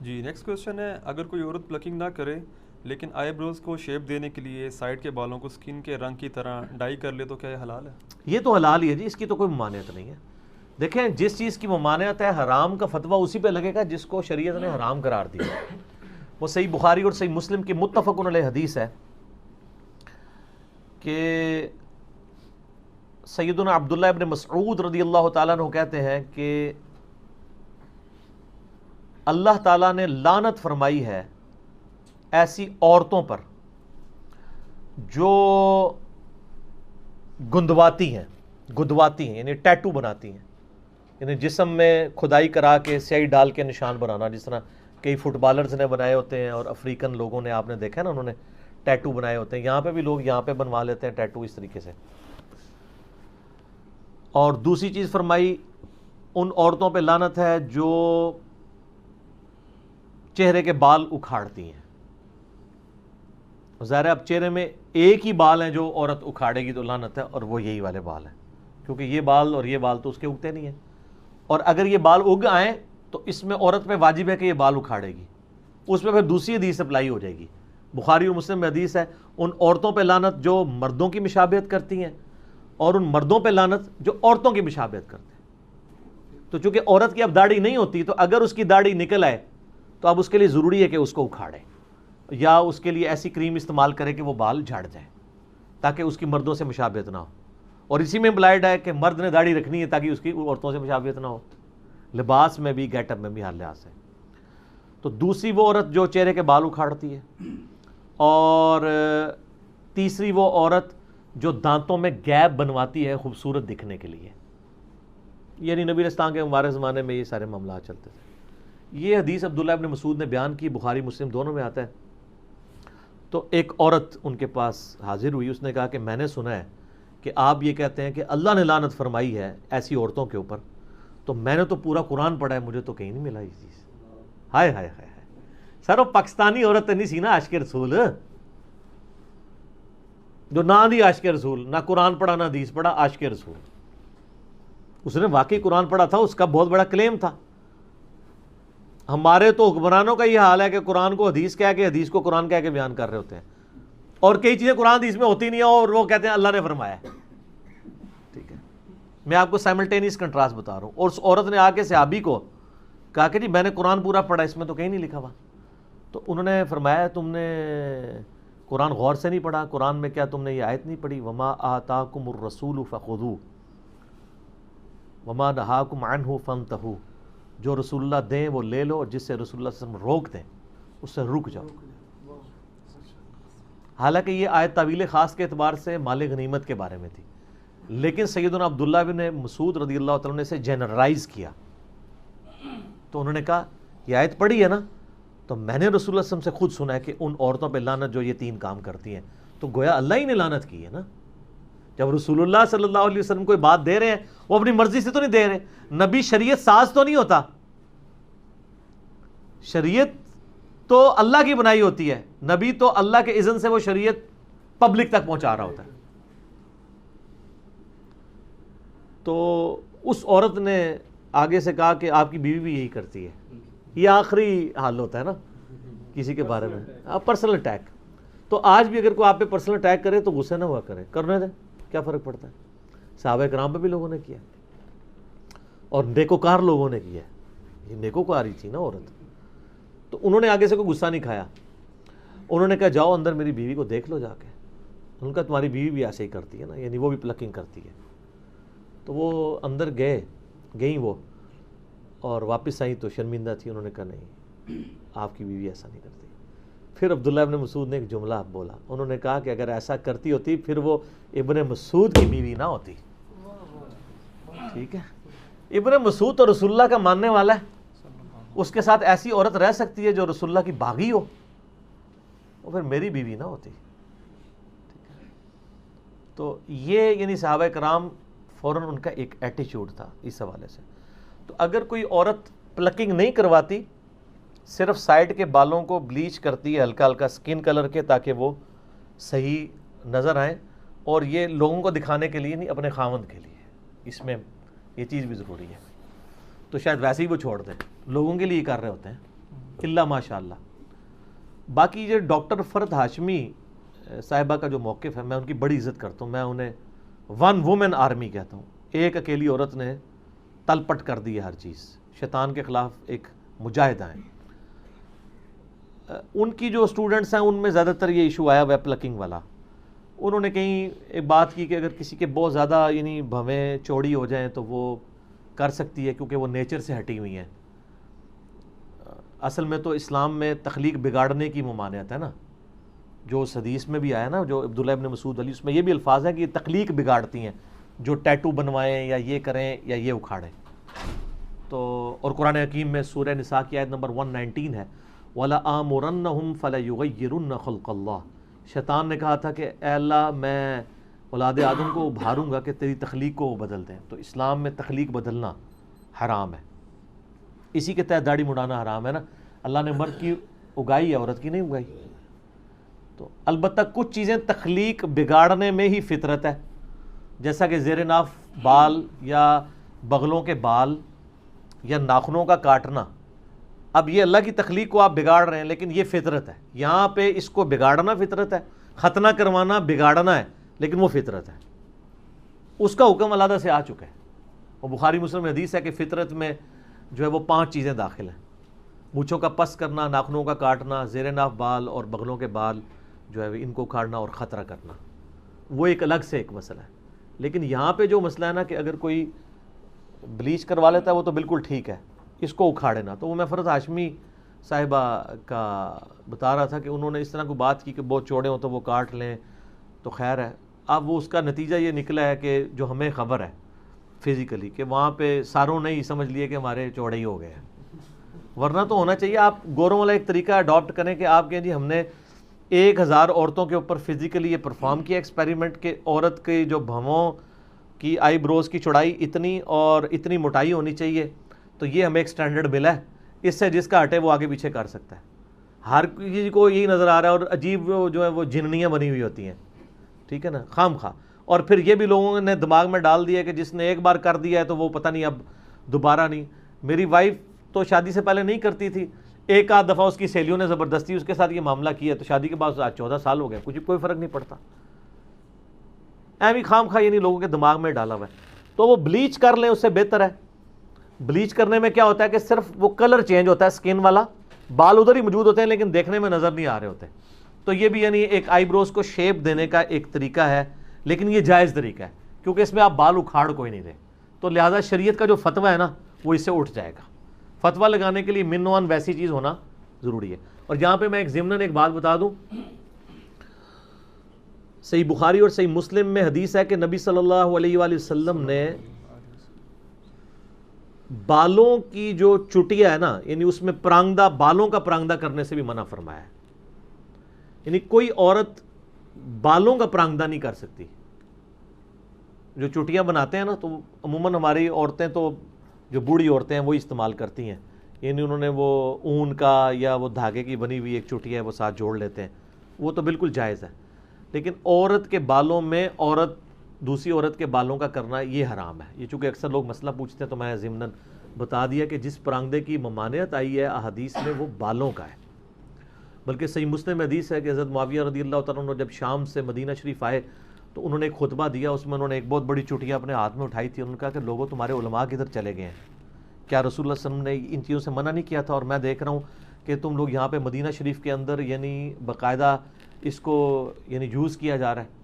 جی next question ہے، اگر کوئی عورت پلکنگ نہ کرے لیکن آئی بروز کو شیپ دینے کے لیے سائڈ کے بالوں کو سکن کے رنگ کی طرح ڈائی کر لے تو کیا یہ حلال ہے؟ یہ تو حلال ہی ہے جی، اس کی تو کوئی ممانعت نہیں ہے۔ دیکھیں جس چیز کی ممانعت ہے حرام کا فتویٰ اسی پہ لگے گا جس کو شریعت نے حرام قرار دیا۔ وہ صحیح بخاری اور صحیح مسلم کی متفق علیہ حدیث ہے کہ سیدنا عبداللہ ابن مسعود رضی اللہ تعالیٰ عنہ کہتے ہیں کہ اللہ تعالیٰ نے لعنت فرمائی ہے ایسی عورتوں پر جو گندواتی ہیں یعنی ٹیٹو بناتی ہیں، یعنی جسم میں کھدائی کرا کے سیاہی ڈال کے نشان بنانا، جس طرح کئی فٹ بالرز نے بنائے ہوتے ہیں اور افریقن لوگوں نے، آپ نے دیکھا ہے نا، انہوں نے ٹیٹو بنائے ہوتے ہیں۔ یہاں پہ بھی لوگ یہاں پہ بنوا لیتے ہیں ٹیٹو اس طریقے سے۔ اور دوسری چیز فرمائی، ان عورتوں پہ لعنت ہے جو چہرے کے بال اکھاڑتی ہیں۔ ظاہر ہے اب چہرے میں ایک ہی بال ہیں جو عورت اکھاڑے گی تو لعنت ہے، اور وہ یہی والے بال ہیں، کیونکہ یہ بال اور یہ بال تو اس کے اگتے نہیں ہیں، اور اگر یہ بال اگ آئیں تو اس میں عورت پہ واجب ہے کہ یہ بال اکھاڑے گی۔ اس میں پھر دوسری حدیث اپلائی ہو جائے گی، بخاری اور مسلم میں حدیث ہے، ان عورتوں پہ لعنت جو مردوں کی مشابہت کرتی ہیں، اور ان مردوں پہ لعنت جو عورتوں کی مشابہت کرتے ہیں۔ تو چونکہ عورت کی اب داڑھی نہیں ہوتی، تو اگر اس کی داڑھی نکل آئے تو اب اس کے لیے ضروری ہے کہ اس کو اکھاڑے، یا اس کے لیے ایسی کریم استعمال کرے کہ وہ بال جھڑ جائیں تاکہ اس کی مردوں سے مشابہت نہ ہو۔ اور اسی میں امپلائڈ ہے کہ مرد نے داڑھی رکھنی ہے تاکہ اس کی عورتوں سے مشابہت نہ ہو، لباس میں بھی، گیٹ اپ میں بھی، ہر لحاظ سے۔ تو دوسری وہ عورت جو چہرے کے بال اکھاڑتی ہے، اور تیسری وہ عورت جو دانتوں میں گیپ بنواتی ہے خوبصورت دکھنے کے لیے، یعنی نبی اسلام کے مبارک زمانے میں یہ سارے معاملات چلتے تھے۔ یہ حدیث عبداللہ ابن مسعود نے بیان کی، بخاری مسلم دونوں میں آتا ہے۔ تو ایک عورت ان کے پاس حاضر ہوئی، اس نے کہا کہ میں نے سنا ہے کہ آپ یہ کہتے ہیں کہ اللہ نے لعنت فرمائی ہے ایسی عورتوں کے اوپر، تو میں نے تو پورا قرآن پڑھا ہے، مجھے تو کہیں نہیں ملا یہ چیز۔ ہائے ہائے ہائے ہائے، سر وہ پاکستانی عورت نہیں سی نا عاشق رسول، جو نہ دی عاشق رسول، نہ قرآن پڑھا نہ حدیث پڑھا، عاشق رسول۔ اس نے واقعی قرآن پڑھا تھا، اس کا بہت بڑا کلیم تھا۔ ہمارے تو حکمرانوں کا یہ حال ہے کہ قرآن کو حدیث کہہ کے، حدیث کو قرآن کہہ کے بیان کر رہے ہوتے ہیں، اور کئی چیزیں قرآن حدیث میں ہوتی نہیں ہیں اور وہ کہتے ہیں اللہ نے فرمایا ہے۔ ٹھیک ہے، میں آپ کو سائملٹینیس کنٹراسٹ بتا رہا ہوں۔ اور اس عورت نے آ کے صحابی کو کہا کہ جی میں نے قرآن پورا پڑھا، اس میں تو کہیں نہیں لکھا ہوا۔ تو انہوں نے فرمایا تم نے قرآن غور سے نہیں پڑھا، قرآن میں کیا تم نے یہ آیت نہیں پڑھی، وما آتاکم الرسول فخذوہ وما نہاکم عنہ فانتہوا، جو رسول اللہ دیں وہ لے لو، اور جس سے رسول اللہ صلی اللہ علیہ وسلم روک دیں اس سے رک جاؤ۔ حالانکہ یہ آیت تعویل خاص کے اعتبار سے مال غنیمت کے بارے میں تھی، لیکن سیدنا عبداللہ بن مسعود رضی اللہ تعالیٰ نے اسے جنرلائز کیا۔ تو انہوں نے کہا یہ آیت پڑھی ہے نا، تو میں نے رسول اللہ صلی اللہ علیہ وسلم سے خود سنا ہے کہ ان عورتوں پہ لعنت جو یہ تین کام کرتی ہیں، تو گویا اللہ ہی نے لعنت کی ہے نا۔ جب رسول اللہ صلی اللہ علیہ وسلم کوئی بات دے رہے ہیں، وہ اپنی مرضی سے تو نہیں دے رہے، نبی شریعت ساز تو نہیں ہوتا، شریعت تو اللہ کی بنائی ہوتی ہے، نبی تو اللہ کے اذن سے وہ شریعت پبلک تک پہنچا رہا ہوتا ہے۔ تو اس عورت نے آگے سے کہا کہ آپ کی بیوی بھی یہی کرتی ہے۔ یہ آخری حال ہوتا ہے نا کسی کے بارے میں، پرسنل اٹیک۔ تو آج بھی اگر کوئی آپ پہ پرسنل اٹیک کرے تو غصے نہ ہوا کرے، کرنے دیں، کیا فرق پڑتا ہے؟ صحابہ کرام پہ بھی لوگوں نے کیا، اور نیکوکار لوگوں نے کیا، یہ نیکوکار ہی تھی نا عورت۔ تو انہوں نے آگے سے کوئی غصہ نہیں کھایا، انہوں نے کہا جاؤ اندر میری بیوی کو دیکھ لو جا کے۔ ان کا تمہاری بیوی بھی ایسے ہی کرتی ہے نا، یعنی وہ بھی پلکنگ کرتی ہے۔ تو وہ اندر گئیں وہ، اور واپس آئیں تو شرمندہ تھی، انہوں نے کہا نہیں آپ کی بیوی ایسا نہیں کرتی۔ پھر عبداللہ ابن مسعود نے ایک جملہ بولا، انہوں نے کہا کہ اگر ایسا کرتی ہوتی پھر وہ ابن مسعود کی بیوی نہ ہوتی۔ ٹھیک ہے، ابن مسعود تو رسول اللہ کا ماننے والا ہے، اس کے ساتھ ایسی عورت رہ سکتی ہے جو رسول اللہ کی باغی ہو، اور پھر میری بیوی نہ ہوتی۔ تو یہ یعنی صحابہ کرام فوراً ان کا ایک ایٹیچیوڈ تھا اس حوالے سے۔ تو اگر کوئی عورت پلکنگ نہیں کرواتی، صرف سائڈ کے بالوں کو بلیچ کرتی ہے ہلکا ہلکا سکن کلر کے تاکہ وہ صحیح نظر آئیں، اور یہ لوگوں کو دکھانے کے لیے نہیں، اپنے خاوند کے لیے، اس میں یہ چیز بھی ضروری ہے، تو شاید ویسے ہی وہ چھوڑ دیں، لوگوں کے لیے کر رہے ہوتے ہیں۔ الا ماشاء اللہ۔ باقی یہ ڈاکٹر فرد ہاشمی صاحبہ کا جو موقف ہے، میں ان کی بڑی عزت کرتا ہوں، میں انہیں ون وومن آرمی کہتا ہوں۔ ایک اکیلی عورت نے تل پٹ کر دی ہے ہر چیز، شیطان کے خلاف ایک مجاہدہ ہیں۔ ان کی جو اسٹوڈنٹس ہیں ان میں زیادہ تر یہ ایشو آیا ہوا ہے پلکنگ والا۔ انہوں نے کہیں ایک بات کی کہ اگر کسی کے بہت زیادہ یعنی بھویں چوڑی ہو جائیں تو وہ کر سکتی ہے، کیونکہ وہ نیچر سے ہٹی ہوئی ہیں۔ اصل میں تو اسلام میں تخلیق بگاڑنے کی ممانعت ہے نا، جو اس حدیث میں بھی آیا نا، جو عبداللہ ابن مسعود علی، اس میں یہ بھی الفاظ ہیں کہ یہ تخلیق بگاڑتی ہیں، جو ٹیٹو بنوائیں یا یہ کریں یا یہ اکھاڑیں۔ تو اور قرآن حکیم میں سورہ نساء کی آیت نمبر 119 ہے، وَلَآمُرَنَّهُمْ فَلَيُغَيِّرُنَّ خَلْقَ اللَّهِ۔ شیطان نے کہا تھا کہ اے اللہ میں اولاد آدم کو ابھاروں گا کہ تیری تخلیق کو وہ بدل دیں۔ تو اسلام میں تخلیق بدلنا حرام ہے، اسی کے تحت داڑھی مڈانا حرام ہے نا۔ اللہ نے مرد کی اگائی ہے، عورت کی نہیں اگائی۔ تو البتہ کچھ چیزیں تخلیق بگاڑنے میں ہی فطرت ہے، جیسا کہ زیر ناف بال یا بغلوں کے بال یا ناخنوں کا کاٹنا۔ اب یہ اللہ کی تخلیق کو آپ بگاڑ رہے ہیں، لیکن یہ فطرت ہے، یہاں پہ اس کو بگاڑنا فطرت ہے، ختنہ کروانا بگاڑنا ہے، لیکن وہ فطرت ہے، اس کا حکم علیحدہ سے آ چکا ہے۔ اور بخاری مسلم میں حدیث ہے کہ فطرت میں جو ہے وہ 5 چیزیں داخل ہیں، مونچھوں کا پس کرنا، ناخنوں کا کاٹنا، زیر ناف بال اور بغلوں کے بال جو ہے ان کو اکھاڑنا اور خطرہ کرنا، وہ ایک الگ سے ایک مسئلہ ہے۔ لیکن یہاں پہ جو مسئلہ ہے نا کہ اگر کوئی بلیچ کروا لیتا ہے وہ تو بالکل ٹھیک ہے، اس کو اکھاڑے نا۔ تو وہ میں فرد ہاشمی صاحبہ کا بتا رہا تھا کہ انہوں نے اس طرح کو بات کی کہ بہت چوڑے ہوں تو وہ کاٹ لیں تو خیر ہے۔ اب وہ اس کا نتیجہ یہ نکلا ہے کہ جو ہمیں خبر ہے فزیکلی کہ وہاں پہ ساروں نے ہی سمجھ لیے کہ ہمارے چوڑے ہی ہو گئے ہیں، ورنہ تو ہونا چاہیے آپ گوروں والا ایک طریقہ اڈاپٹ کریں کہ آپ کہیں جی ہم نے 1000 عورتوں کے اوپر فزیکلی یہ پرفارم کیا ایکسپیریمنٹ کہ عورت کے جو بھووں کی آئی بروز کی چوڑائی اتنی اور اتنی موٹائی ہونی چاہیے، تو یہ ہمیں ایک سٹینڈرڈ ملا ہے، اس سے جس کا ہٹے وہ آگے پیچھے کر سکتا ہے۔ ہر کسی کو یہی نظر آ رہا ہے، اور عجیب جو ہے وہ جننیاں بنی ہوئی ہوتی ہیں، ٹھیک ہے نا، خام خواہ۔ اور پھر یہ بھی لوگوں نے دماغ میں ڈال دیا کہ جس نے ایک بار کر دیا ہے تو وہ پتہ نہیں اب دوبارہ نہیں۔ میری وائف تو شادی سے پہلے نہیں کرتی تھی، ایک آدھ دفعہ اس کی سہیلیوں نے زبردستی اس کے ساتھ یہ معاملہ کیا تو شادی کے بعد آج 14 سال ہو گئے، کوئی فرق نہیں پڑتا۔ ایویں خام خواہ یعنی لوگوں کے دماغ میں ڈالا ہوا ہے۔ تو وہ بلیچ کر لیں، اس سے بہتر ہے۔ بلیچ کرنے میں کیا ہوتا ہے کہ صرف وہ کلر چینج ہوتا ہے سکن والا، بال ادھر ہی موجود ہوتے ہیں لیکن دیکھنے میں نظر نہیں آ رہے ہوتے۔ تو یہ بھی یعنی ایک آئی بروز کو شیپ دینے کا ایک طریقہ ہے، لیکن یہ جائز طریقہ ہے کیونکہ اس میں آپ بال اکھاڑ کوئی نہیں دیں۔ تو لہٰذا شریعت کا جو فتویٰ ہے نا وہ اس سے اٹھ جائے گا۔ فتویٰ لگانے کے لیے من وان ویسی چیز ہونا ضروری ہے۔ اور یہاں پہ میں ایک ضمناً ایک بات بتا دوں، صحیح بخاری اور صحیح مسلم میں حدیث ہے کہ نبی صلی اللہ علیہ وآلہ وسلم نے بالوں کی جو چٹیا ہے نا، یعنی اس میں پرانگدہ، بالوں کا پرانگدہ کرنے سے بھی منع فرمایا ہے۔ یعنی کوئی عورت بالوں کا پرانگدہ نہیں کر سکتی۔ جو چٹیاں بناتے ہیں نا تو عموماً ہماری عورتیں تو جو بوڑھی عورتیں ہیں وہ استعمال کرتی ہیں، یعنی انہوں نے وہ اون کا یا وہ دھاگے کی بنی ہوئی ایک چٹیا ہے وہ ساتھ جوڑ لیتے ہیں، وہ تو بالکل جائز ہے۔ لیکن عورت کے بالوں میں عورت دوسری عورت کے بالوں کا کرنا یہ حرام ہے۔ یہ چونکہ اکثر لوگ مسئلہ پوچھتے ہیں تو میں ضمناً بتا دیا کہ جس پرانگدے کی ممانعت آئی ہے احادیث میں وہ بالوں کا ہے۔ بلکہ صحیح مسلم حدیث ہے کہ حضرت معاویہ رضی اللہ تعالیٰ عنہ جب شام سے مدینہ شریف آئے تو انہوں نے ایک خطبہ دیا، اس میں انہوں نے ایک بہت بڑی چٹیا اپنے ہاتھ میں اٹھائی تھی۔ انہوں نے کہا کہ لوگوں تمہارے علماء کدھر چلے گئے ہیں؟ کیا رسول اللہ صلی اللہ علیہ وسلم نے ان چیزوں سے منع نہیں کیا تھا؟ اور میں دیکھ رہا ہوں کہ تم لوگ یہاں پہ مدینہ شریف کے اندر یعنی باقاعدہ اس کو یعنی یوز کیا جا رہا ہے۔